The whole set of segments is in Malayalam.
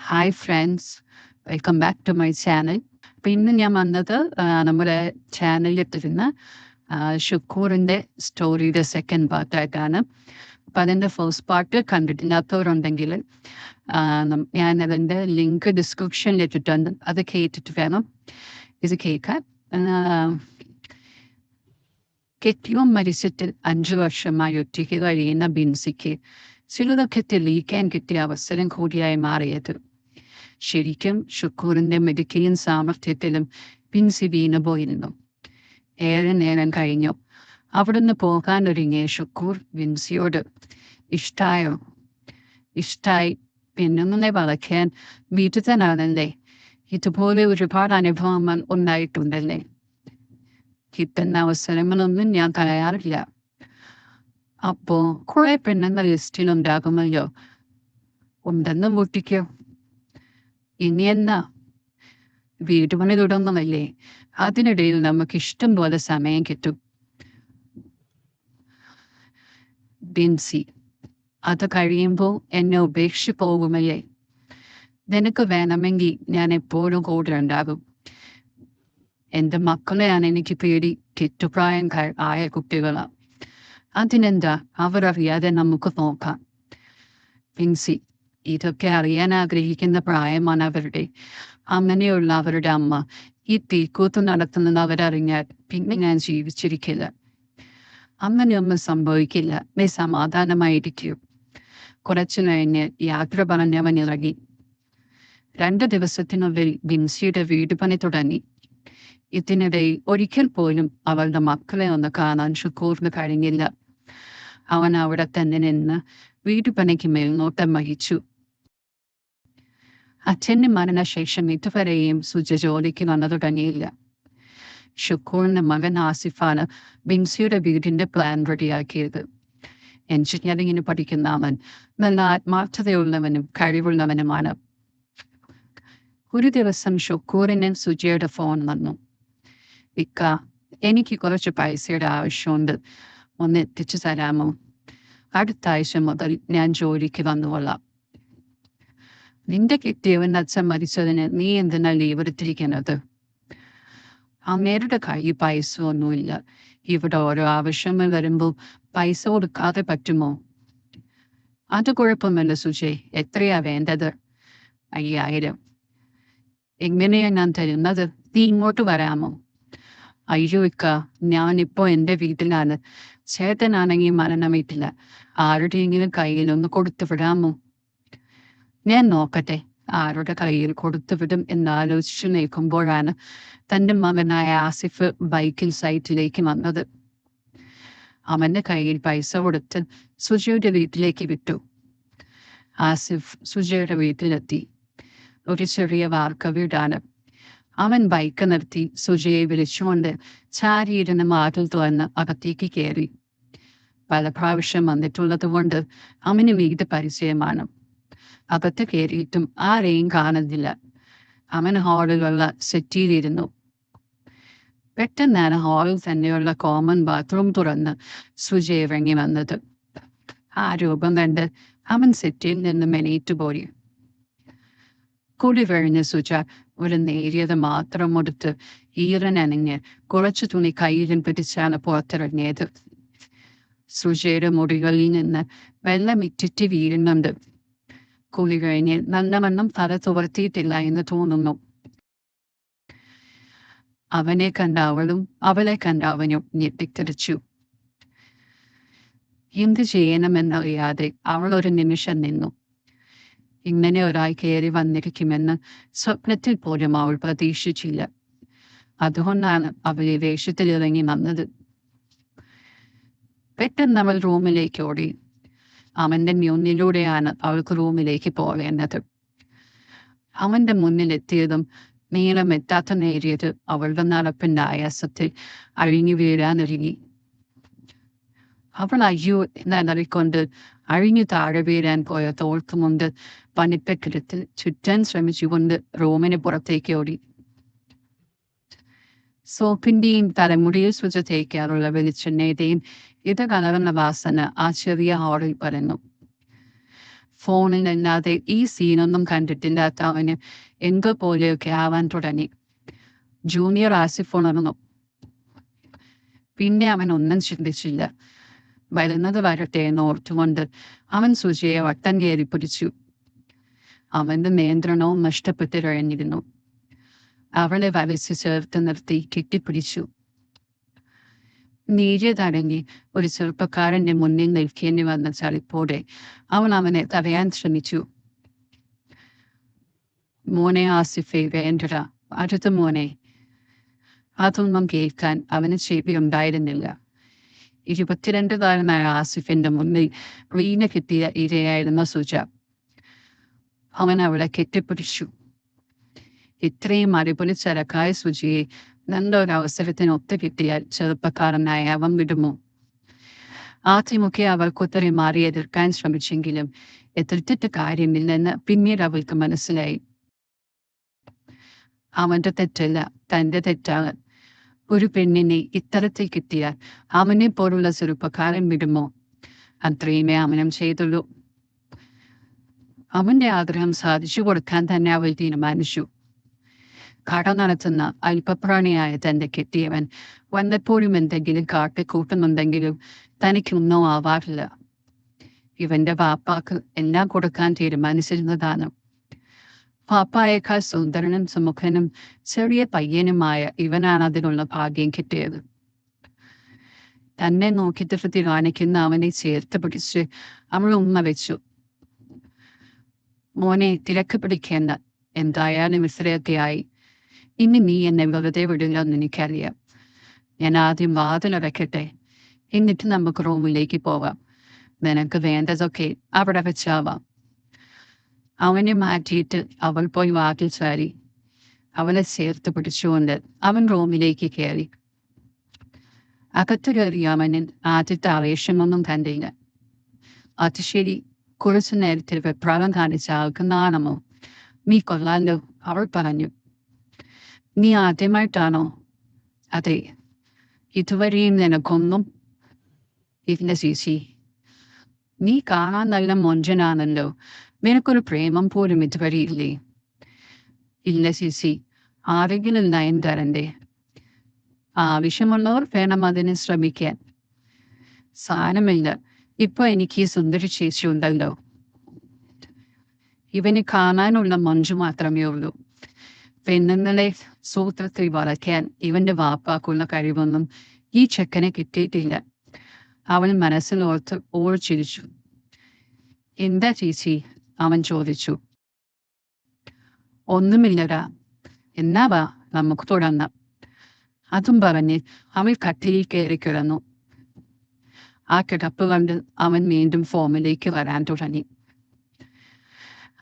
Hi friends, welcome back to my channel. അപ്പം ഇന്ന് ഞാൻ വന്നത് നമ്മുടെ ചാനലിലിട്ടിരുന്ന ഷുക്കൂറിൻ്റെ സ്റ്റോറിയുടെ സെക്കൻഡ് പാർട്ടായിട്ടാണ്. അപ്പം അതിൻ്റെ ഫസ്റ്റ് പാർട്ട് കണ്ടിട്ടില്ലാത്തവരുണ്ടെങ്കിൽ ഞാൻ അതിൻ്റെ ലിങ്ക് ഡിസ്ക്രിപ്ഷനിൽ ഇട്ടിട്ടുണ്ട്. അത് കേട്ടിട്ട് വേണം ഇത് കേൾക്കാൻ. കെട്ടിയോൻ മരിച്ചിട്ട് 5 വർഷമായി ഒറ്റയ്ക്ക് കഴിയുന്ന ബിൻസിക്ക് ചിലതൊക്കെ തെളിയിക്കാൻ കിട്ടിയ അവസരം കൂടിയായി മാറിയത്. ശരിക്കും ഷുക്കൂറിന്റെ മെഡിക്കലും സാമർഥ്യത്തിലും ബിൻസി വീണുപോയിരുന്നു. ഏറെ നേരം കഴിഞ്ഞു അവിടുന്ന് പോകാനൊരുങ്ങിയ ഷുക്കൂർ ബിൻസിയോട് ഇഷ്ടായോ? ഇഷ്ടായി. പിന്നൊന്നെ വളയ്ക്കാൻ വീട്ടിൽ തന്നെയാണല്ലേ? ഇതുപോലെ ഒരുപാട് അനുഭവങ്ങൾ ഉണ്ടായിട്ടുണ്ടല്ലേ? കിട്ടുന്ന അവസരങ്ങളൊന്നും ഞാൻ തയ്യാറില്ല. അപ്പോ കുറെ പെണ്ണുങ്ങൾ ലിസ്റ്റിലുണ്ടാകുമല്ലോ. ഉണ്ടെന്ന് മുട്ടിക്കോ. ഇനി എന്നാ? വീട്ടുപണി തുടങ്ങുമല്ലേ? അതിനിടയിൽ നമുക്ക് ഇഷ്ടം പോലെ സമയം കിട്ടും. ബിൻസി, അത് കഴിയുമ്പോൾ എന്നെ ഉപേക്ഷിച്ച് പോകുമല്ലേ? നിനക്ക് വേണമെങ്കിൽ ഞാൻ എപ്പോഴും കൂടെ ഉണ്ടാകും. എൻ്റെ മക്കളെയാണ് എനിക്ക് പേടി. തെറ്റുപ്രായം ആയ കുട്ടികളാ. അതിനെന്താ, അവരറിയാതെ നമുക്ക് നോക്കാം. ബിൻസി, ഇതൊക്കെ അറിയാൻ ആഗ്രഹിക്കുന്ന പ്രായമാണ് അവരുടെ. അങ്ങനെയുള്ള അവരുടെ അമ്മ ഈ തീക്കൂത്ത് നടത്തുന്നത് അവരറിഞ്ഞാൽ പിന്നെ ഞാൻ ജീവിച്ചിരിക്കില്ല. അങ്ങനെയൊന്നും സംഭവിക്കില്ല. നീ സമാധാനമായിരിക്കൂ. കുറച്ചു കഴിഞ്ഞ് യാത്ര പറഞ്ഞവൻ ഇറങ്ങി. 2 ദിവസത്തിനുള്ളിൽ ബിൻസിയുടെ വീട് പണി തുടങ്ങി. ഇതിനിടയിൽ ഒരിക്കൽ പോലും അവളുടെ മക്കളെ ഒന്ന് കാണാൻ ഷുക്കൂറിന് കഴിഞ്ഞില്ല. അവൻ അവിടെ തന്നെ നിന്ന് വീട്ടുപണിക്ക് മേൽനോട്ടം വഹിച്ചു. അച്ഛൻ്റെ മരണശേഷം ഇതുവരെയും സുജ ജോലിക്ക് വന്നു തുടങ്ങിയില്ല. ഷുക്കൂറിന്റെ മകൻ ആസിഫാണ് ബിൻസിയുടെ വീടിന്റെ പ്ലാൻ റെഡിയാക്കിയത്. എഞ്ചിനീയറിംഗിന് പഠിക്കുന്ന അവൻ നല്ല ആത്മാർത്ഥതയുള്ളവനും കഴിവുള്ളവനുമാണ്. ഒരു ദിവസം ഷുക്കൂറിന് സുജയുടെ ഫോൺ വന്നു. ഇക്ക, എനിക്ക് കുറച്ച് പൈസയുടെ ആവശ്യമുണ്ട്, ഒന്ന് എത്തിച്ചു തരാമോ? അടുത്ത ആഴ്ച മുതൽ ഞാൻ ജോലിക്ക് വന്നുകൊള്ളാം. നിന്റെ കെട്ടിയവൻ അച്ഛൻ മരിച്ചതിന് നീ എന്തിനാ ലീവ് എടുത്തിരിക്കുന്നത്? അമ്മയുടെ കയ്യിൽ പൈസ ഒന്നുമില്ല. ഇവിടെ ഓരോ ആവശ്യങ്ങൾ വരുമ്പോൾ പൈസ കൊടുക്കാതെ പറ്റുമോ? അത് കുഴപ്പമില്ല സുജയ്. എത്രയാ വേണ്ടത്? 5000. എങ്ങനെയാ ഞാൻ തരുന്നത്? നീ ഇങ്ങോട്ട് വരാമോ? അയ്യോ ഇക്ക, ഞാനിപ്പോ എൻ്റെ വീട്ടിലാണ്. ചേട്ടനാണെങ്കിൽ മരണമിട്ടില്ല. ആരുടെയെങ്കിലും കയ്യിലൊന്ന് കൊടുത്തു വിടാമോ? ഞാൻ നോക്കട്ടെ ആരുടെ കയ്യിൽ കൊടുത്തുവിടും എന്നാലോചിച്ചു നിൽക്കുമ്പോഴാണ് തൻ്റെ മകനായ ആസിഫ് ബൈക്കിൽ സൈറ്റിലേക്ക് വന്നത്. അവന്റെ കയ്യിൽ പൈസ കൊടുത്ത് സുജയുടെ വീട്ടിലേക്ക് വിട്ടു. ആസിഫ് സുജയുടെ വീട്ടിലെത്തി. ഒരു ചെറിയ വാർക്ക വീടാണ്. അവൻ ബൈക്ക് നിർത്തി സുജയെ വിളിച്ചുകൊണ്ട് ചാരിയിരുന്ന് വാതിൽ തുറന്ന് അകത്തേക്ക് കയറി. പല പ്രാവശ്യം വന്നിട്ടുള്ളത് കൊണ്ട് അവന് വീട് പരിചയമാണ്. അകത്ത് കയറിയിട്ടും ആരെയും കാണുന്നില്ല. അവൻ ഹാളിലുള്ള സെറ്റിയിലിരുന്നു. പെട്ടെന്നാണ് ഹാളിൽ തന്നെയുള്ള കോമൺ ബാത്റൂം തുറന്ന് സുജ ഇറങ്ങി വന്നത്. ആ രൂപം കണ്ട് അവൻ സെറ്റിയിൽ നിന്ന് എണീറ്റുപോയി. കുളി കഴിഞ്ഞ് സുജ ഒരു നേരിയത് മാത്രം എടുത്ത് ഈറനണിഞ്ഞ് കുറച്ചു തുണി കയ്യിലും പിടിച്ചാണ് പുറത്തിറങ്ങിയത്. സുജയുടെ മുടികളിൽ നിന്ന് വെള്ളം ഇറ്റിറ്റ് വീഴുന്നുണ്ട്. കുളി കഴിഞ്ഞ് നല്ലവണ്ണം തല തുവർത്തിയിട്ടില്ല എന്ന് തോന്നുന്നു. അവനെ കണ്ട അവളും അവളെ കണ്ട അവനും ഞെട്ടിത്തെറിച്ചു. എന്ത് ചെയ്യണമെന്നറിയാതെ അവൾ ഒരു നിമിഷം നിന്നു. ഇങ്ങനെ ഒരാൾ കയറി വന്നിരിക്കുമെന്ന് സ്വപ്നത്തിൽ പോലും അവൾ പ്രതീക്ഷിച്ചില്ല. അതുകൊണ്ടാണ് അവൾ ഈ വേഷത്തിൽ ഇറങ്ങി വന്നത്. പെട്ടെന്ന് അവൾ റൂമിലേക്ക് ഓടി. അവന്റെ മുന്നിലൂടെയാണ് അവൾക്ക് റൂമിലേക്ക് പോകേണ്ടത്. അവന്റെ മുന്നിലെത്തിയതും നീളം എത്താത്ത നേരിയത് അവളുടെ നടപ്പിന്റെ ആയാസത്തിൽ അഴിഞ്ഞു വീഴാനൊരുങ്ങി. അവൾ അയ്യോ എന്നറിക്കൊണ്ട് അഴിഞ്ഞു താഴെ വീഴാൻ പോയ തോൾക്കുമുണ്ട് പണിപ്പെട്ടിടത്തിൽ ചുറ്റാൻ ശ്രമിച്ചുകൊണ്ട് റൂമിന് പുറത്തേക്ക് ഓടി. സോപ്പിന്റെയും തലമുടിയിൽ സുജ തേക്കാറുള്ള വെളിച്ചെണ്ണയുടെയും ഇത് കലർന്ന വാസന ആ ചെറിയ ഹാളിൽ പരന്നു. ഫോണിലല്ലാതെ ഈ സീനൊന്നും കണ്ടിട്ടില്ലാത്ത അവന് എന്തോ പോലെയൊക്കെ ആവാൻ തുടങ്ങി. ജൂനിയർ ആസിഫ് ഉണർന്നു. പിന്നെ അവൻ ഒന്നും ചിന്തിച്ചില്ല. വരുന്നത് വരട്ടെ എന്ന് ഓർത്തുകൊണ്ട് അവൻ സുജിയെ വട്ടം കയറി പിടിച്ചു. അവന്റെ നിയന്ത്രണവും നഷ്ടപ്പെട്ടു കഴിഞ്ഞിരുന്നു. അവളെ വലിച്ചു ചേർത്ത് നിർത്തി കെട്ടിപ്പിടിച്ചു. നീര്യതടങ്ങി ഒരു ചെറുപ്പക്കാരന്റെ മുന്നിൽ നിൽക്കേണ്ടി വന്ന ചളിപ്പോടെ അവൻ അവനെ തടയാൻ ശ്രമിച്ചു. മോനെ ആസിഫെ, വേണ്ടട, അടുത്ത മോനെ. അതൊന്നും കേൾക്കാൻ അവന് ചെവി ഉണ്ടായിരുന്നില്ല. 22കാരനായ ആസിഫിന്റെ മുന്നിൽ വീണ കിട്ടിയ ഇരയായിരുന്ന സുജ. അവൻ അവളെ കെട്ടിപ്പിടിച്ചു. ഇത്രയും അടിപൊളി ചരക്കായ സുജിയെ നല്ലൊരവസരത്തിന് ഒത്തുകിട്ടിയാൽ ചെറുപ്പക്കാരനായ അവൻ വിടുമോ? ആദ്യമൊക്കെ അവൾക്കൊത്തരി മാറി എതിർക്കാൻ ശ്രമിച്ചെങ്കിലും എതിർത്തിട്ട് കാര്യമില്ലെന്ന് പിന്നീട് അവൾക്ക് മനസ്സിലായി. അവന്റെ തെറ്റല്ല, തന്റെ തെറ്റാണ്. ഒരു പെണ്ണിനെ ഇത്തരത്തിൽ കിട്ടിയാൽ അവനെ പോലുള്ള ചെറുപ്പക്കാരൻ വിടുമോ? അത്രയുമേ അവനും ചെയ്തുള്ളൂ. അവന്റെ ആഗ്രഹം സാധിച്ചു കൊടുക്കാൻ തന്നെ അവൾ തീരുമാനിച്ചു. കട നടത്തുന്ന അല്പപ്രാണിയായ തന്റെ കെട്ടിയവൻ വല്ലപ്പോഴും എന്തെങ്കിലും കാട്ടിക്കൂട്ടുന്നുണ്ടെങ്കിലും തനിക്കൊന്നും ആവാറില്ല. ഇവന്റെ വാപ്പാക്ക് എല്ലാം കൊടുക്കാൻ തീരുമാനിച്ചിരുന്നതാണ്. പാപ്പായേക്കാൾ സുന്ദരനും സുമുഖനും ചെറിയ പയ്യനുമായ ഇവനാണ് അതിനുള്ള ഭാഗ്യം കിട്ടിയത്. തന്നെ നോക്കി തൃപ്തി കാണിക്കുന്ന അവനെ ചേർത്ത് പിടിച്ച് അവൾ ഉമ്മ വെച്ചു. മോനെ, തിരക്ക് പിടിക്കേണ്ട, എന്തായാലും ഇത്രയൊക്കെയായി. ഇനി നീ എന്നെ വെറുതെ വിടില്ലെന്ന് എനിക്കറിയാം. ഞാൻ ആദ്യം വാതിലടയ്ക്കട്ടെ, എന്നിട്ട് നമുക്ക് റൂമിലേക്ക് പോവാം. നിനക്ക് വേണ്ടതൊക്കെ അവിടെ വെച്ചാവാം. അവനെ മാറ്റിയിട്ട് അവൾ പോയി വാതിൽ ചാരി. അവനെ ചേർത്ത് പിടിച്ചുകൊണ്ട് അവൻ റൂമിലേക്ക് കയറി. അകത്ത് കയറിയ അവനിൽ ആദ്യത്തെ ആവേശമൊന്നും കണ്ടില്ല. അത് ശരി, കുറച്ചു നേരത്തിൽ വെപ്രാളം കാണിച്ച ആൾക്ക് നാണമോ? നീ കൊള്ളാലോ, അവൾ പറഞ്ഞു. നീ ആദ്യമായിട്ടാണോ? അതെ. ഇതുവരെയും നിനക്കൊന്നും? ഇല്ല ചേച്ചി. നീ കാണാൻ നല്ല മൊഞ്ചനാണല്ലോ. നിനക്കൊരു പ്രേമം പോലും ഇതുവരെ ഇല്ലേ? ഇല്ല ചേച്ചി, ആരെങ്കിലും നയം തരണ്ടേ? ആവശ്യമുള്ളവർ വേണം അതിന് ശ്രമിക്കാൻ. സാരമില്ല, ഇപ്പൊ എനിക്ക് ഈ സുന്ദരി ചേച്ചി ഉണ്ടല്ലോ. ഇവന് കാണാനുള്ള മൊഞ്ചു മാത്രമേ ഉള്ളൂ. പെണ്ണുങ്ങളെ സൂത്രത്തിൽ വളയ്ക്കാൻ ഇവന്റെ വാപ്പാക്കുള്ള കഴിവൊന്നും ഈ ചെക്കനെ കിട്ടിയിട്ടില്ല. അവൻ മനസ്സിലോർത്ത് ഓടിച്ചിരിച്ചു. എന്താ ചേച്ചി? അവൻ ചോദിച്ചു. ഒന്നുമില്ലടാ. എന്നാ വാ, നമുക്ക് തുടങ്ങാം. അതും പറഞ്ഞ് അവൾ കട്ടിലിൽ കയറി കിടന്നു. ആ കിടപ്പ് കണ്ട് അവൻ വീണ്ടും ഫോമിലേക്ക് വരാൻ തുടങ്ങി.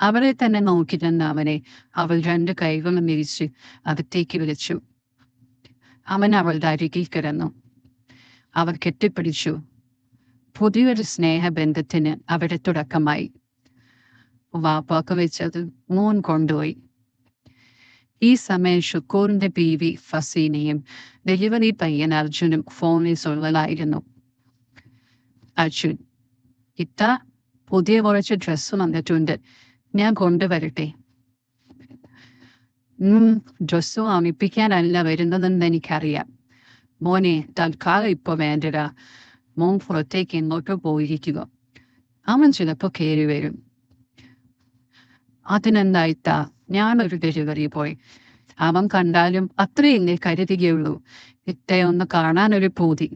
അവളെ തന്നെ നോക്കിയിരുന്ന അവനെ അവൾ 2 കൈകളും വിരിച്ച് അകത്തേക്ക് വിളിച്ചു. അവൻ അവളുടെ അരികിൽ കിടന്നു. അവർ കെട്ടിപ്പിടിച്ചു. പുതിയൊരു സ്നേഹബന്ധത്തിന് അവിടെ തുടക്കമായി. വാപ്പാക്ക് വെച്ചത് മോൻ കൊണ്ടുപോയി. ഈ സമയം ഷുക്കൂറിന്റെ ബീവി ഫസീനയും ഡെലിവറി പയ്യൻ അർജുനും ഫോണിൽ സൊള്ളലായിരുന്നു. അർജുൻ, ഇത്ത പുതിയ കുറച്ച് ഡ്രസ്സ് വന്നിട്ടുണ്ട്, ഞാൻ കൊണ്ടുവരട്ടെ? ഡ്രസ്സ് വാങ്ങിപ്പിക്കാനല്ല വരുന്നതെന്ന് എനിക്കറിയാം. മോനെ, തൽക്കാലം ഇപ്പൊ വേണ്ടടാ. മോൻ പുറത്തേക്ക് എങ്ങോട്ടോ പോയിരിക്കുക. അവൻ ചിലപ്പോ കയറി വരും. അതിനെന്തായിത്താ, ഞാനൊരു ഡെലിവറി പോയി. അവൻ കണ്ടാലും അത്രയല്ലേ കരുതുകയുള്ളൂ. ഇത്തയൊന്ന് കാണാനൊരു പൂതി.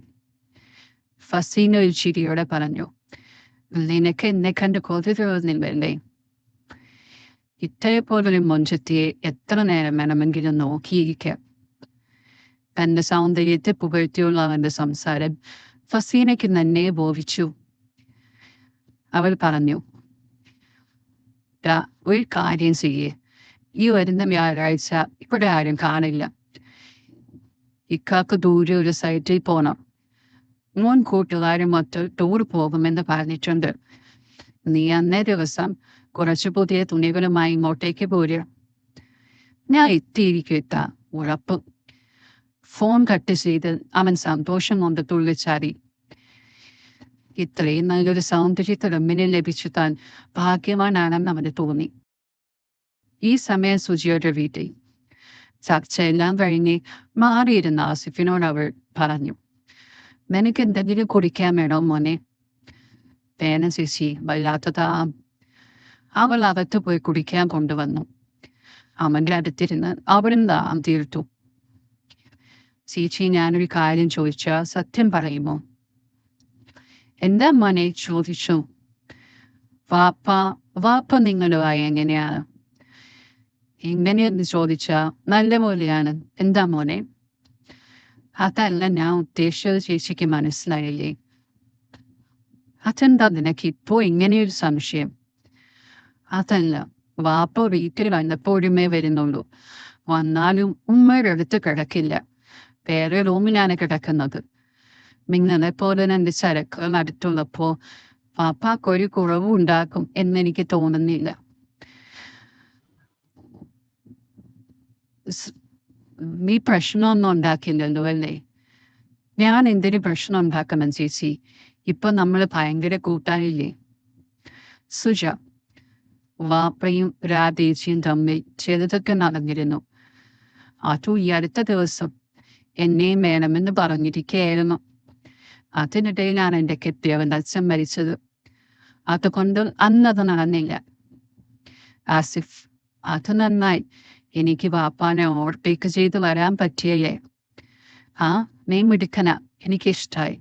ഫസീന ഒരു ചിരിയോടെ പറഞ്ഞു. നിനക്ക് എന്നെ കണ്ട് കൊതി തോന്നുന്നില്ലല്ലേ? ഇത്തയെ പോലൊരു മൊഞ്ചത്തിയെ എത്ര നേരം വേണമെങ്കിലും നോക്കിയിരിക്കാം. തന്റെ സൗന്ദര്യത്തെ പുകഴ്ത്തിയുള്ള അവന്റെ സംസാരം ഫസീനയ്ക്ക് നന്നെ ബോധിച്ചു. അവൾ പറഞ്ഞു, ഒരു കാര്യം ചെയ്യേ, ഈ വരുന്ന വ്യാഴാഴ്ച ഇവിടെ ആരും കാണില്ല. ഇക്കാക്ക് ദൂരെ ഒരു സൈറ്റിൽ പോണം. മോൻ കൂട്ടുകാരും മൊത്ത ടൂർ പോകുമെന്ന് പറഞ്ഞിട്ടുണ്ട്. നീ അന്നേ ദിവസം കുറച്ച് പുതിയ തുണികളുമായി ഇങ്ങോട്ടേക്ക് പോരുക. ഞാൻ എത്തിയിരിക്കും ഇത്ത, ഉറപ്പ്. ഫോൺ കട്ട് ചെയ്ത് അവൻ സന്തോഷം കൊണ്ട് തുള്ളിച്ചാടി. ഇത്രയും നല്ലൊരു സൗന്ദര്യത്തിലും മുന്നിൽ ലഭിച്ചു താൻ ഭാഗ്യവാനാണെന്ന് അവന് തോന്നി. ഈ സമയം സുജിയുടെ വീട്ടിൽ ചർച്ചയെല്ലാം കഴിഞ്ഞ് മാറിയിരുന്ന ആസിഫിനോട് അവൾ പറഞ്ഞു, നിനക്ക് എന്തെങ്കിലും കുടിക്കാൻ വേണോ മോനെ? വേണം ചേച്ചി, വല്ലാത്തതാ. അവൾ അകത്ത് പോയി കുടിക്കാൻ കൊണ്ടുവന്നു. അവന്റെ അടുത്തിരുന്ന് അവളും ദാഹം തീർത്തു. ചേച്ചി, ഞാനൊരു കാര്യം ചോദിച്ചാൽ സത്യം പറയുമോ? എന്താ മോനെ? ചോദിച്ചു. വാപ്പ നിങ്ങളുമായി എങ്ങനെയാണ്? എങ്ങനെയെന്ന് ചോദിച്ചാ നല്ല പോലെയാണ്. എന്താ മോനെ? അതല്ല ഞാൻ ഉദ്ദേശിച്ചത്, ചേച്ചിക്ക് മനസ്സിലായില്ലേ? അതെന്താ നിനക്ക് ഇപ്പോ ഇങ്ങനെയൊരു സംശയം? അതല്ല, വാപ്പ വീട്ടിൽ വന്നപ്പോഴുമേ വരുന്നുള്ളൂ. വന്നാലും ഉമ്മയുടെ അടുത്ത് കിടക്കില്ല. വേറെ റൂമിലാണ് കിടക്കുന്നത്. നിങ്ങളെ പോലെ രണ്ട് ചരക്കുകൾ അടുത്തുള്ളപ്പോ പാപ്പാക്കൊരു കുറവും ഉണ്ടാക്കും എന്നെനിക്ക് തോന്നുന്നില്ല. നീ പ്രശ്നമൊന്നും ഉണ്ടാക്കില്ലല്ലോ അല്ലേ? ഞാൻ എന്തിനു പ്രശ്നം ഉണ്ടാക്കണം ചേച്ചി? ഇപ്പൊ നമ്മള് ഭയങ്കര കൂട്ടായില്ലേ? സുജ, വാപ്പയും രാധേച്ചിയും തമ്മിൽ ചിലതൊക്കെ നടന്നിരുന്നു. അതും ഈ അടുത്ത ദിവസം എന്നെയും വേണമെന്ന് പറഞ്ഞിരിക്കുകയായിരുന്നു. അതിനിടയിലാണ് എൻ്റെ കെട്ടിയവൻ അച്ഛൻ മരിച്ചത്. അതുകൊണ്ട് അന്നത് നടന്നില്ല. ആസിഫ്, അത് നന്നായി. എനിക്ക് വാപ്പാനെ ഓവർടേക്ക് ചെയ്ത് വരാൻ പറ്റിയല്ലേ? നീ മിടുക്കന, എനിക്കിഷ്ടായി.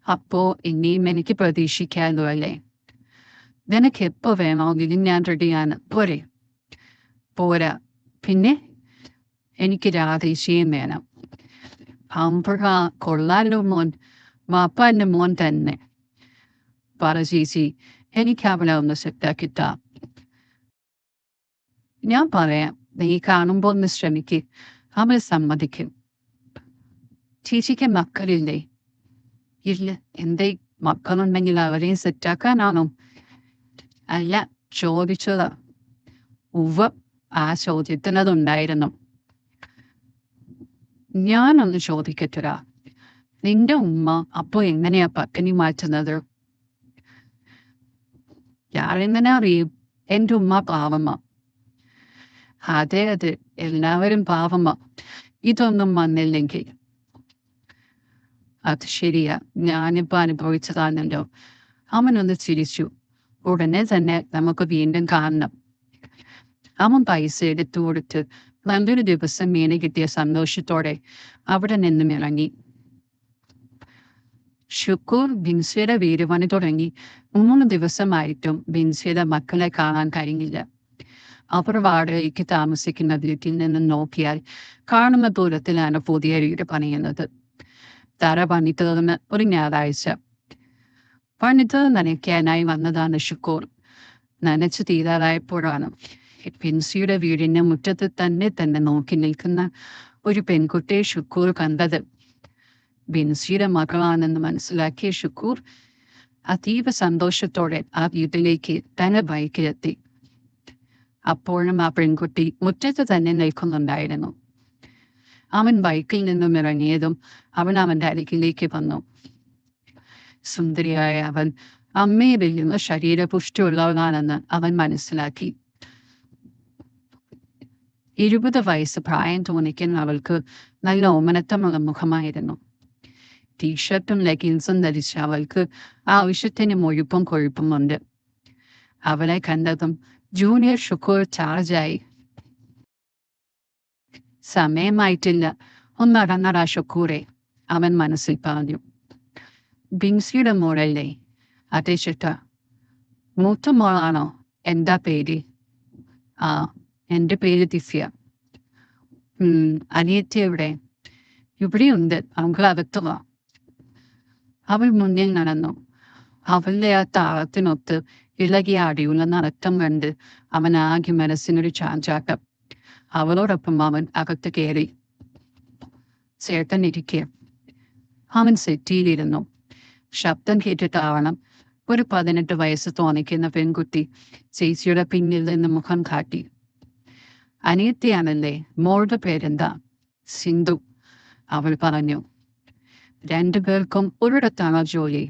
അപ്പോ ഇനിയും എനിക്ക് പ്രതീക്ഷിക്കാമല്ലോ അല്ലേ? നിനക്ക് എപ്പോ വേണമെങ്കിലും ഞാൻ റെഡിയാണ്. പോരാ, പിന്നെ എനിക്ക് രാധേശിയും വേണം. കൊള്ളാലോ മോൻ, വാപ്പാന്റെ മോൻ തന്നെ. പറ ചേച്ചി, എനിക്ക് അവളെ ഒന്ന് സെറ്റാക്കിത്താ. ഞാൻ പറയാം, നീ കാണുമ്പോ ഒന്ന് ശ്രമിക്ക്, അവൾ സമ്മതിക്കും. ചേച്ചിക്ക് മക്കളില്ലേ? ഇല്ല. എന്തേ, മക്കളുണ്ടെങ്കിൽ അവരെയും സെറ്റാക്കാനാണോ? അല്ല, ചോദിച്ചതാ. ഉവ്വ, ആ ചോദ്യത്തിനതുണ്ടായിരുന്നു. ഞാനൊന്ന് ചോദിക്കട്ടരാ, നിന്റെ ഉമ്മ അപ്പൊ എങ്ങനെയാ പട്ടിണി മാറ്റുന്നത്? ഞാനെങ്ങനെ അറിയും? എന്റെ ഉമ്മ പാവമ്മ. അതെ, എല്ലാവരും പാവമ്മ. ഇതൊന്നും വന്നില്ലെങ്കിൽ. അത് ശരിയാ, ഞാനിപ്പോ അനുഭവിച്ചതാണല്ലോ. അവനൊന്ന് ചിരിച്ചു. ഉടനെ തന്നെ നമുക്ക് വീണ്ടും കാണണം. അവൻ പൈസ എടുത്തു കൊടുത്ത് നല്ലൊരു ദിവസം മീന് കിട്ടിയ സന്തോഷത്തോടെ അവിടെ നിന്നും ഇറങ്ങി. ഷുക്കൂർ ബിൻസിയുടെ വീട് പണി തുടങ്ങി 3 ദിവസമായിട്ടും ബിൻസിയുടെ മക്കളെ കാണാൻ കഴിഞ്ഞില്ല. അവർ വാടകയ്ക്ക് താമസിക്കുന്ന വീട്ടിൽ നിന്നും നോക്കിയാൽ കാണുന്ന ദൂരത്തിലാണ് പുതിയ വീട് പണിയുന്നത്. തറ പണി തീർന്ന് ഒരു ഞായറാഴ്ച. പണിത് നനയ്ക്കാനായി വന്നതാണ് ഷുക്കൂർ. നനച്ചു തീരാറായപ്പോഴാണ് ബിൻസിയുടെ വീടിന്റെ മുറ്റത്ത് തന്നെ നോക്കി നിൽക്കുന്ന ഒരു പെൺകുട്ടിയെ ഷുക്കൂർ കണ്ടത്. ബിൻസിയുടെ മകളാണെന്ന് മനസ്സിലാക്കിയ ഷുക്കൂർ അതീവ സന്തോഷത്തോടെ ആ വീട്ടിലേക്ക് തന്റെ ബൈക്കിലെത്തി. അപ്പോഴും ആ പെൺകുട്ടി മുറ്റത്ത് തന്നെ നിൽക്കുന്നുണ്ടായിരുന്നു. അവൻ ബൈക്കിൽ നിന്നും ഇറങ്ങിയതും അവൻ അവന്റെ അരികിലേക്ക് വന്നു. സുന്ദരിയായ അവൻ അമ്മയെ വെല്ലുന്ന ശരീരപുഷ്ടിയുള്ളവനാണെന്ന് അവൻ മനസ്സിലാക്കി. 20 വയസ്സ് പ്രായം തോന്നിക്കുന്ന അവൾക്ക് നല്ല ഓമനത്തമുള്ള മുഖമായിരുന്നു. ടീഷർട്ടും ലെഗിൻസും ധരിച്ച അവൾക്ക് ആവശ്യത്തിന് മുഴുപ്പും കൊഴുപ്പുമുണ്ട്. അവളെ കണ്ടതും ജൂനിയർ ഷുക്കൂർ ചാർജായി. സമയമായിട്ടില്ല, ഒന്നടങ്ങടാ ഷുക്കൂറെ, അവൻ മനസ്സിൽ പറഞ്ഞു. ബിൻസിയുടെ മോളല്ലേ? അതെ ചേട്ടാ. മൂത്ത മോളാണോ? എന്താ പേര്? എന്റെ പേര് ദിവ്യ. അനിയത്തി എവിടെ? ഇവിടെയുണ്ട്, അവൾ അകത്ത് വാ. അവൾ മുന്നിൽ നടന്നു. അവളുടെ ആ താളത്തിനൊത്ത് ഇളകിയ അടിയുള്ള നടത്തം കണ്ട് അവൻ ആകെ മനസ്സിനൊരു ചാഞ്ചാട്ടം. അവളോടൊപ്പം അവൻ അകത്ത് കയറി. ചേട്ടൻ ഇരിക്കുക. അവൻ സെറ്റിയിലിരുന്നു. ശബ്ദം കേട്ടിട്ടാവണം ഒരു 18 വയസ്സ് തോന്നിക്കുന്ന പെൺകുട്ടി ചേച്ചിയുടെ പിന്നിൽ നിന്ന് മുഖം കാട്ടി. അനിയത്തിയാണല്ലേ? മോളുടെ പേരെന്താ? സിന്ധു, അവൾ പറഞ്ഞു. 2 പേർക്കും ഒരിടത്താണോ ജോലി?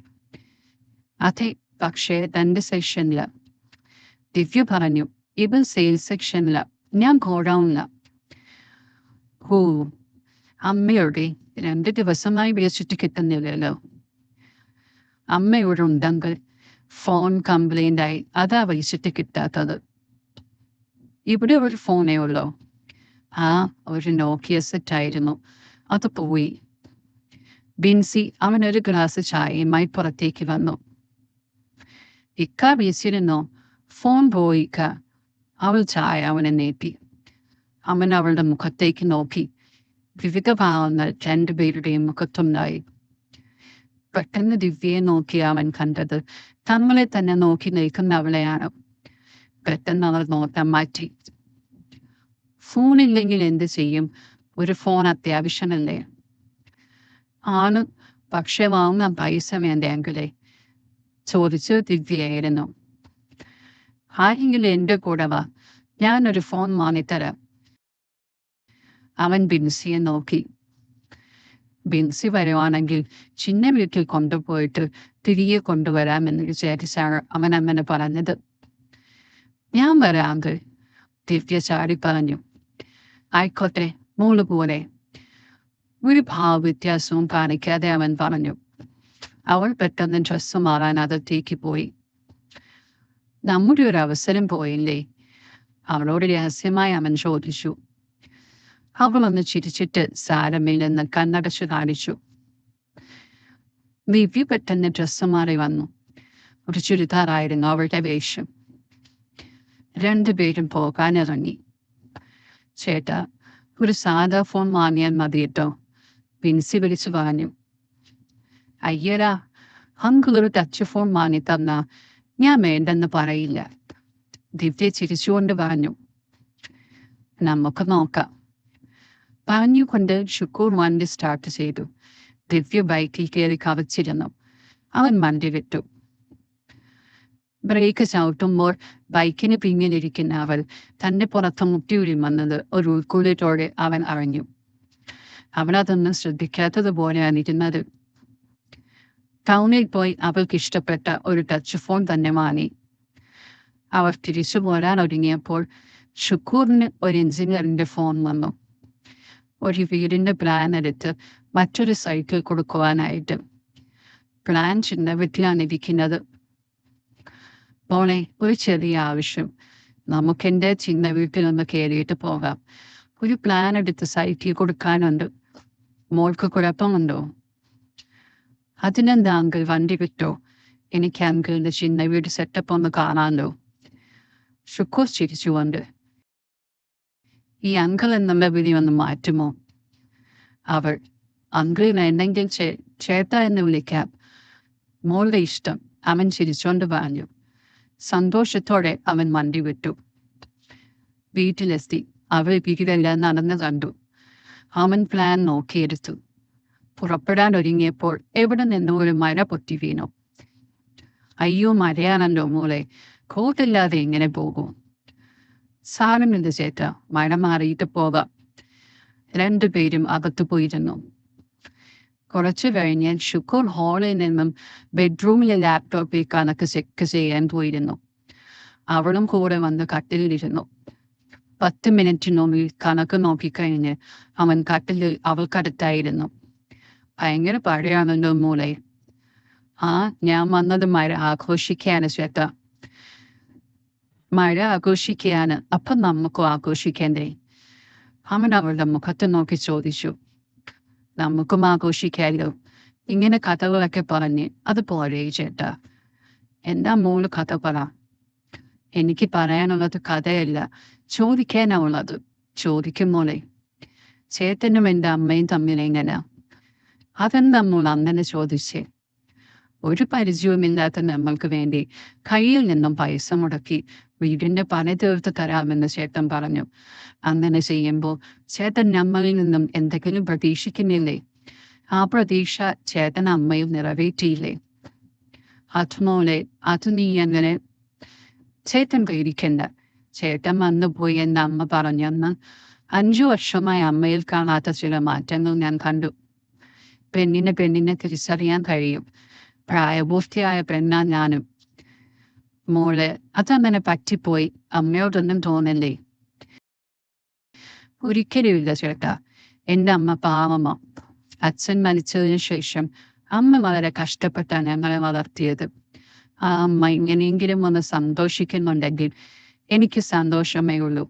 അതെ, പക്ഷേ തന്റെ സെക്ഷനില് ദിവ്യ പറഞ്ഞു, ഇവൻ സെയിൽസ് സെക്ഷനില്, ഞാൻ ഗോഡൌണില്. ഓ, അമ്മയുടെ 2 ദിവസമായി വിളിച്ചിട്ട് കിട്ടുന്നില്ലല്ലോ. അമ്മയോടുണ്ടെങ്കിൽ ഫോൺ കംപ്ലൈന്റ് ആയി, അതാ വിളിച്ചിട്ട് കിട്ടാത്തത്. ഇവിടെ ഒരു ഫോണേ ഉള്ളൂ. ആ, ഒരു നോക്കിയ സെറ്റ് ആയിരുന്നു, അത് പോയി. ബിൻസി അവനൊരു ഗ്ലാസ് ചായയുമായി പുറത്തേക്ക് വന്നു. ഇക്ക വിളിച്ചിരുന്നോ? ഫോൺ പോയിക്ക. അവൾ ചായ അവനെ നീട്ടി. അവൻ അവളുടെ മുഖത്തേക്ക് നോക്കി. വിവിധ ഭാവങ്ങൾ 2 പേരുടെയും മുഖത്തുണ്ടായി. പെട്ടെന്ന് ദിവ്യയെ നോക്കി അവൻ കണ്ടത് തങ്ങളെ തന്നെ നോക്കി നിൽക്കുന്ന അവളെയാണ്. പെട്ടെന്ന് അവൾ നോട്ടം മാറ്റി. ഫോണില്ലെങ്കിൽ എന്ത് ചെയ്യും? ഒരു ഫോൺ അത്യാവശ്യമല്ലേ? ആണ്, പക്ഷെ വാങ്ങാൻ പൈസ വേണ്ടെങ്കിലേ? ചോദിച്ചു ദിവ്യയായിരുന്നു. ആരെങ്കിലും എന്റെ കൂടെ വാ, ഞാനൊരു ഫോൺ വാങ്ങിത്തരാം. അവൻ ബിൻസിയെ നോക്കി. ബിൻസി വരുവാണെങ്കിൽ ചിന്ന വീട്ടിൽ കൊണ്ടുപോയിട്ട് തിരികെ കൊണ്ടുവരാമെന്ന് വിചാരിച്ചാണ് അവൻ അങ്ങനെ പറഞ്ഞത്. ഞാൻ വരാമെങ്കിൽ ദിവ്യ ചാടി പറഞ്ഞു. ആയിക്കോട്ടെ, മോള് പോലെ. ഒരു ഭാവവ്യത്യാസവും കാണിക്കാതെ അവൻ പറഞ്ഞു. അവൾ പെട്ടെന്ന് ഡ്രസ്സ് മാറാൻ അകത്തേക്ക് പോയി. നമ്മുടെ ഒരു അവസരം പോയില്ലേ? അവളോട് രഹസ്യമായി അവൻ ചോദിച്ചു. അവൾ ഒന്ന് ചിരിച്ചിട്ട് സാരമില്ലെന്ന് കണ്ണടച്ചു കാണിച്ചു. ദിവ്യ പെട്ടെന്ന് ഡ്രസ്സ് മാറി വന്നു. ഒരു ചുരിദാറായിരുന്നു അവളുടെ വേഷം. 2 പേരും പോകാനിറങ്ങി. ചേട്ടാ, ഒരു സാധാ ഫോൺ വാങ്ങിയാൽ മതിയിട്ടോ, ബിൻസി വിളിച്ചു പറഞ്ഞു. അയ്യടാ, അങ്കിൾ ഒരു ടച്ച് ഫോൺ വാങ്ങി തന്ന ഞാൻ വേണ്ടെന്ന് പറയില്ല, ദിവ്യ ചിരിച്ചുകൊണ്ട് പറഞ്ഞു. നമുക്ക് നോക്കാം. പറഞ്ഞുകൊണ്ട് ഷുക്കൂർ വണ്ടി സ്റ്റാർട്ട് ചെയ്തു. ദിവ്യ ബൈക്കിൽ കയറി കവച്ചിരുന്നു. അവൻ വണ്ടി വിട്ടു. ബ്രേക്ക് ചവിട്ടുമ്പോൾ ബൈക്കിന് പിന്നിലിരിക്കുന്ന അവൾ തന്റെ പുറത്ത് മുട്ടിയുരിമെന്നത് ഒരു ഉൾക്കൊള്ളിട്ടോടെ അവൻ അറിഞ്ഞു. അവളതൊന്നും ശ്രദ്ധിക്കാത്തതുപോലെയാണ് ഇരുന്നത്. ടൗണിൽ പോയി അവൾക്ക് ഇഷ്ടപ്പെട്ട ഒരു ടച്ച് ഫോൺ തന്നെ വാങ്ങി. അവർ തിരിച്ചു പോരാൻ ഒരുങ്ങിയപ്പോൾ ഷുക്കൂറിന് ഒരു എഞ്ചിനീയറിന്റെ ഫോൺ വന്നു. ഒരു വീടിന്റെ പ്ലാൻ എടുത്ത് മറ്റൊരു സൈറ്റിൽ കൊടുക്കുവാനായിട്ട്. പ്ലാൻ ചിന്ന വീട്ടിലാണ് ഇരിക്കുന്നത്. മോളെ, ഒരു ചെറിയ ആവശ്യം, നമുക്കെന്റെ ചിന്ന വീട്ടിൽ ഒന്ന് കയറിയിട്ട് പോകാം. ഒരു പ്ലാൻ എടുത്ത് സൈറ്റിൽ കൊടുക്കാനുണ്ട്. മോൾക്ക് കുഴപ്പമുണ്ടോ? അതിനെന്താ അങ്കിൾ, വണ്ടി വിട്ടോ? എനിക്ക് അങ്കിളിന്റെ ചിന്ന വീട് സെറ്റപ്പ് ഒന്ന് കാണാമല്ലോ. ഷുക്കൂർ ചിരിച്ചുകൊണ്ട്. ഈ അങ്കിൾ എന്നുള്ള വിളി ഒന്ന് മാറ്റുമോ? അവൾ. അങ്കിളിന് എന്തെങ്കിൽ ചേട്ട എന്ന് വിളിക്കാം. മോളുടെ ഇഷ്ടം, അവൻ ചിരിച്ചോണ്ട് പറഞ്ഞു. സന്തോഷത്തോടെ അവൻ വണ്ടി വിട്ടു. വീട്ടിലെത്തി. അവൾ വീട്ടിലെല്ലാം നടന്നു കണ്ടു. അവൻ പ്ലാൻ നോക്കിയെടുത്തു. പുറപ്പെടാൻ ഒരുങ്ങിയപ്പോൾ എവിടെ നിന്നോ ഒരു മഴ പൊട്ടി വീണു. അയ്യോ, മഴയാണല്ലോ മോളെ, കോട്ടില്ലാതെ എങ്ങനെ പോകും? സാരമില്ല ചേട്ടാ, മഴ മാറിയിട്ട് പോകാം. 2 പേരും അകത്തു പോയിരുന്നു. കുറച്ചു കഴിഞ്ഞ് ഷുക്കൂർ ഹാളിൽ നിന്നും ബെഡ്റൂമിലെ ലാപ്ടോപ്പിൽ കണക്ക് ചെക്ക് ചെയ്യാൻ പോയിരുന്നു. അവളും കൂടെ വന്ന് കട്ടിലിരുന്നു. 10 മിനിറ്റിനുള്ളിൽ കണക്ക് നോക്കിക്കഴിഞ്ഞ് അവൻ കട്ടിലിൽ അവൾക്കടുത്തായിരുന്നു. ഭയങ്കര പഴയാണല്ലോ മോളെ. ആ, ഞാൻ വന്നത് മഴ ആഘോഷിക്കാണ് ചേട്ടാ. മഴ ആഘോഷിക്കുകയാണ്, അപ്പം നമുക്കും ആഘോഷിക്കണ്ടേ? അവൻ അവളുടെ മുഖത്ത് നോക്കി ചോദിച്ചു. നമുക്കും ആഘോഷിക്കാമല്ലോ. ഇങ്ങനെ കഥകളൊക്കെ പറഞ്ഞ് അത് പോരെ ചേട്ടാ. എന്താ മോള് കഥ പറ? എനിക്ക് പറയാനുള്ളത് കഥയല്ല, ചോദിക്കാനുള്ളത്. ചോദിക്കും മോളെ. ചേട്ടനും എൻ്റെ അമ്മയും തമ്മിൽ എങ്ങനെ? അതെന്താ മോൾ അങ്ങനെ ചോദിച്ചേ? ഒരു പരിചയവുമില്ലാത്ത നമ്മൾക്ക് വേണ്ടി കയ്യിൽ നിന്നും പൈസ മുടക്കി വീടിന്റെ പണി തീർത്ത് തരാമെന്ന് ചേട്ടൻ പറഞ്ഞു. അങ്ങനെ ചെയ്യുമ്പോൾ ചേട്ടൻ നമ്മളിൽ നിന്നും എന്തെങ്കിലും പ്രതീക്ഷിക്കുന്നില്ലേ? ആ പ്രതീക്ഷ ചേട്ടൻ അമ്മയും നിറവേറ്റിയില്ലേ? അതുമോളെ, അത് നീ അങ്ങനെ. ചേട്ടൻ പേടിക്കണ്ട. ചേട്ടൻ വന്നുപോയി എന്ന് അമ്മ പറഞ്ഞെന്ന് 5 വർഷമായി അമ്മയിൽ കാണാത്ത ചില മാറ്റങ്ങൾ ഞാൻ കണ്ടു. പെണ്ണിനെ തിരിച്ചറിയാൻ കഴിയും. പ്രായപൂർത്തിയായ പെണ്ണാ ഞാനും. മോളെ അതങ്ങനെ പറ്റിപ്പോയി, അമ്മയോടൊന്നും തോന്നല്ലേ? ഒരിക്കലുമില്ല ചേട്ടാ. എൻ്റെ അമ്മ പാവമ്മ. അച്ഛൻ മരിച്ചതിന് ശേഷം അമ്മ വളരെ കഷ്ടപ്പെട്ടാണ് ഞങ്ങളെ വളർത്തിയത്. ആ അമ്മ ഇങ്ങനെയെങ്കിലും ഒന്ന് സന്തോഷിക്കുന്നുണ്ടെങ്കിൽ എനിക്ക് സന്തോഷമേ ഉള്ളൂ.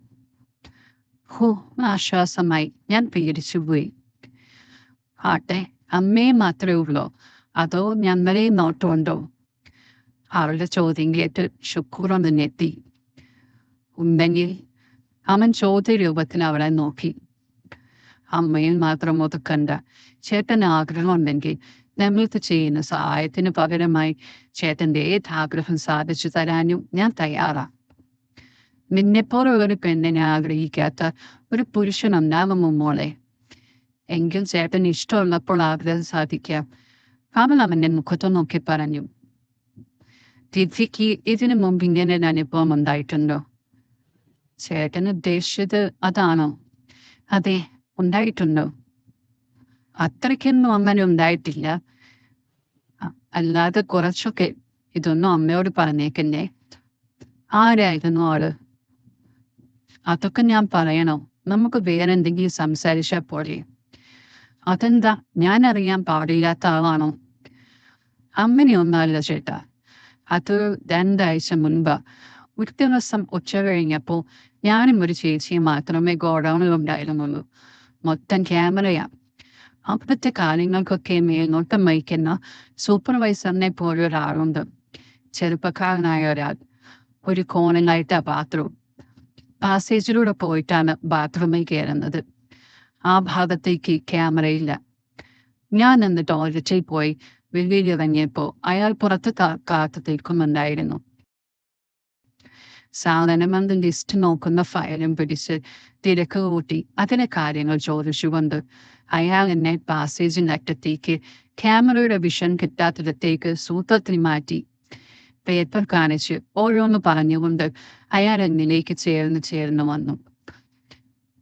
ഹോ, ആശ്വാസമായി. ഞാൻ പേടിച്ചുപോയി. ആട്ടെ, അമ്മയെ മാത്രമേ ഉള്ളൂ, അതോ ഞങ്ങളെയും നോട്ടമുണ്ടോ? അവളുടെ ചോദ്യം കേട്ട് ഷുക്കൂർ ഒന്ന് ഞെട്ടി. ഉണ്ടെങ്കിൽ. അവൻ ചോദ്യരൂപത്തിൽ അവളെ നോക്കി. അമ്മയിൽ മാത്രം ഒതുക്കണ്ട. ചേട്ടന് ആഗ്രഹമുണ്ടെങ്കിൽ നമ്മൾക്ക് ചെയ്യുന്ന സഹായത്തിന് പകരമായി ചേട്ടൻ്റെ ഏത് ആഗ്രഹം സാധിച്ചു തരാനും ഞാൻ തയ്യാറാ. നിന്നെപ്പോലെ ഒരു പെണ്ണിനെ ആഗ്രഹിക്കാത്ത ഒരു പുരുഷനുണ്ടാകുമോ മോളെ? എങ്കിൽ ചേട്ടൻ ഇഷ്ടമുള്ളപ്പോൾ ആഗ്രഹം സാധിക്കാം. അവൾ അവൻ്റെ മുഖത്ത് നോക്കി പറഞ്ഞു. ദിവ്യക്ക് ഇതിനു മുമ്പ് ഇങ്ങനെ ഒരു അനുഭവം ഉണ്ടായിട്ടുണ്ടോ? ചേട്ടൻ ഉദ്ദേശിച്ചത് അതാണോ? അതെ, ഉണ്ടായിട്ടുണ്ടോ? അത്രയ്ക്കൊന്നും അങ്ങനെ ഉണ്ടായിട്ടില്ല. അല്ലാതെ കുറച്ചൊക്കെ. ഇതൊന്നും അമ്മയോട് പറഞ്ഞേക്കന്നെ. ആരായിരുന്നു ആള്? അതൊക്കെ ഞാൻ പറയണോ? നമുക്ക് വേറെ എന്തെങ്കിലും സംസാരിച്ചാൽ പോലെ. അതെന്താ, ഞാൻ അറിയാൻ പാടില്ലാത്ത ആളാണോ? അങ്ങനെയൊന്നല്ല ചേട്ടാ. അത് 2 ആഴ്ച മുൻപ് ഒരു ദിവസം ഉച്ച കഴിഞ്ഞപ്പോൾ ഞാനും ഒരു ചേച്ചിയും മാത്രമേ ഗോഡൌണിൽ ഉണ്ടായിരുന്നുള്ളൂ. മൊത്തം ക്യാമറയാ. അവിടുത്തെ കാര്യങ്ങൾക്കൊക്കെ മേൽനോട്ടം വഹിക്കുന്ന സൂപ്പർവൈസറിനെ പോലെ ഒരാളുണ്ട്. ചെറുപ്പക്കാരനായ ഒരാൾ. ഒരു കോണിലായിട്ടാ ബാത്റൂം. പാസേജിലൂടെ പോയിട്ടാണ് ബാത്റൂമിൽ കയറുന്നത്. ആ ഭാഗത്തേക്ക് ക്യാമറയില്ല. ഞാൻ അന്ന് ടോയ്ലറ്റിൽ പോയി വെളിയിലിറങ്ങിയപ്പോൾ അയാൾ പുറത്ത് കാത്തു നിൽക്കുന്നുണ്ടായിരുന്നു. സാധനമന്ത് ലിസ്റ്റ് നോക്കുന്ന ഫയലും പിടിച്ച് തിരക്ക് കൂട്ടി അതിലെ കാര്യങ്ങൾ ചോദിച്ചുകൊണ്ട് അയാൾ എന്നെ പാസേജിൻ്റെ അറ്റത്തേക്ക് ക്യാമറയുടെ വിഷൻ കിട്ടാത്തിടത്തേക്ക് സൂത്രത്തിൽ മാറ്റി. പേപ്പർ കാണിച്ച് ഓരോന്ന് പറഞ്ഞുകൊണ്ട് അയാൾ എന്നിലേക്ക് ചേർന്ന് വന്നു.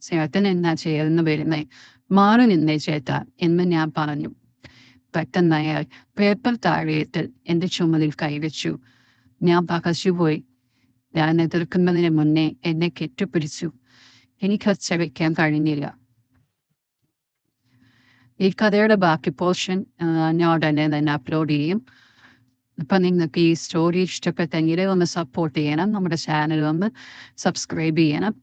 ചേട്ടൻ എന്നാ ചേർന്ന് വരുന്നേ? മാറി നിന്നേ ചേട്ടാ എന്ന് ഞാൻ പറഞ്ഞു. പെട്ടെന്ന് അയാൾ പേപ്പർ താഴെയിട്ട് എൻ്റെ ചുമലിൽ കൈവച്ചു. ഞാൻ പകച്ചുപോയി. ഞാൻ എതിർക്കുന്നതിന് മുന്നേ എന്നെ കെട്ടിപ്പിടിച്ചു. എനിക്ക് ചവയ്ക്കാൻ കഴിഞ്ഞില്ല. ഈ കഥയുടെ ബാക്കി പോർഷൻ ഞാൻ ഉടനെ തന്നെ അപ്ലോഡ് ചെയ്യും. അപ്പം നിങ്ങൾക്ക് ഈ സ്റ്റോറി ഇഷ്ടപ്പെട്ടെങ്കിൽ ഒന്ന് സപ്പോർട്ട് ചെയ്യണം. നമ്മുടെ ചാനൽ ഒന്ന് സബ്സ്ക്രൈബ് ചെയ്യണം.